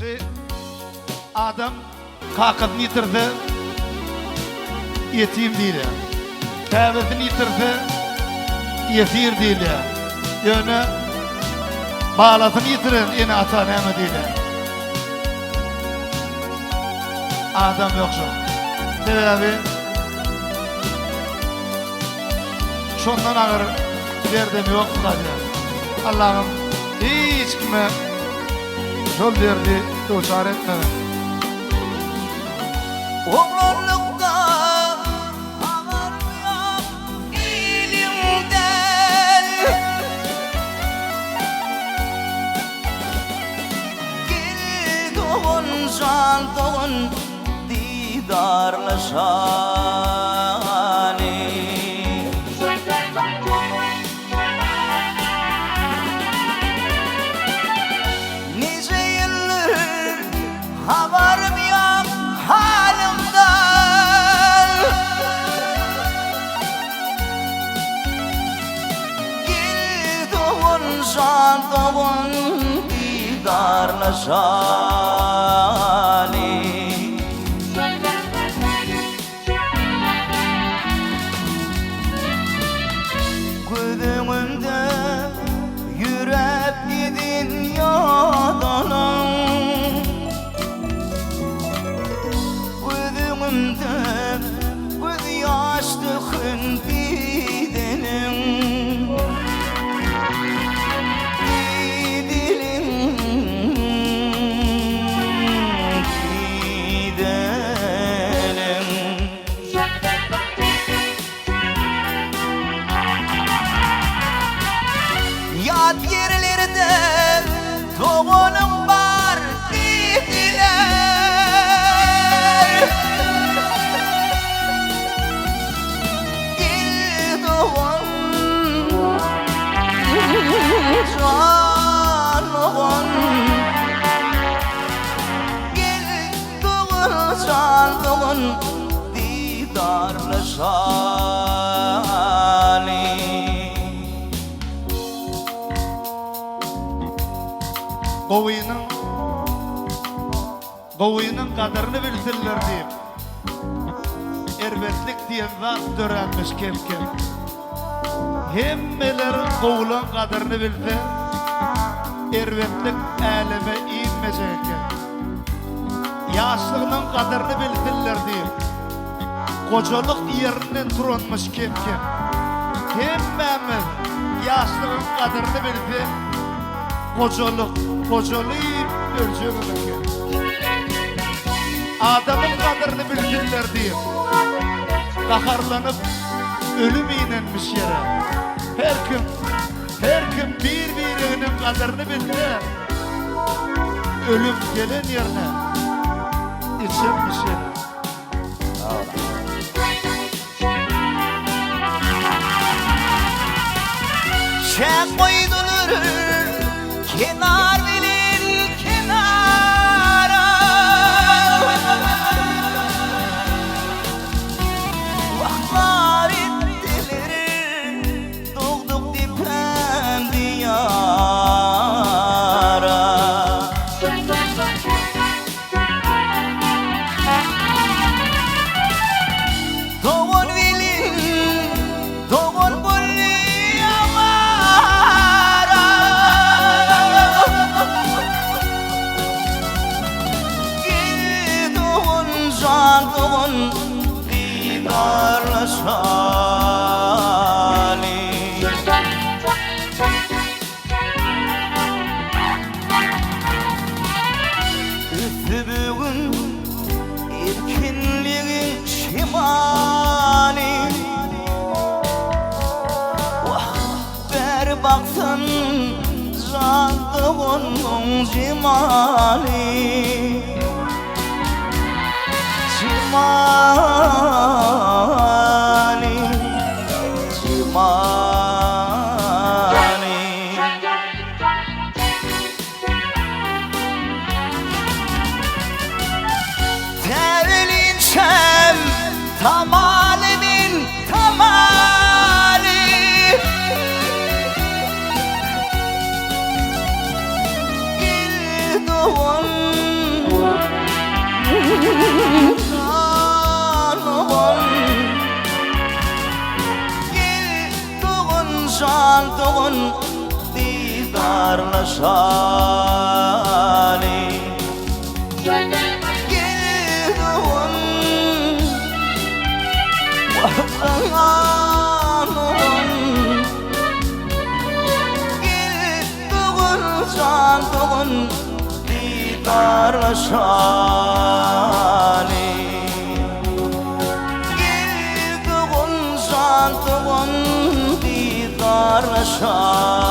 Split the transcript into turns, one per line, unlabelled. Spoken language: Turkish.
Birisi adam kakadını yitirdi, yetim değil. Tevbesini yitirdi, yesir değil. Yani bağlasını yitirin, yine ata neme değil. Adam yok şu. Sebebi şundan ağır derdim yok kadı. Allah'ım hiç kime yol derdi duçar etmedi.
Oğlanlıkta ağırmayan ilimden Gel doğun can doğun didarlaşani Nice yıllar haberim yok halimden Gel doğun can doğun didarlaşani Gözümünde yürep gidin yadanım Gözümünde göz yaşlıkın bidenim Didilim gidelim Yad yerlerde doğanım var dediler Gel doğan canlıgan Gel doğan canlıgan didarlaşani
Kovuyunun kadarını bilsinler deyip erbetlik diyen zat dörenmiş kem. Hemmelerin kovulun kadarını bilse erbetlik elime inmeyecek. Yaşlığının kadarını bilsinler deyip kocalık yerinden turanmış kem. Hemmemiz yaşlığın kadarını bilse kocalayıp ölçüyorlar. Adamın kadrini bilsinler diye kaharlanıp ölüm inenmiş yere. Her kim birbirinin kadrini bilse ölüm gelen yerine içinmiş yere.
Şen koydular kenar bilir kenara Vaklar ettiler doğduk dipen diyara Doğun bilin doğun bulli amara Gel doğun can doğun didarlaşani Üstü bugün erkinliğin şimali Vah ver baksın can doğunun cimali Cimali Cimali Tevelinçem tamalimin tamali Gel doğun Şantığın didarlaşani Gelduğun vatanın Gelduğun şantığın didarlaşani Gelduğun şantığın didarlaşani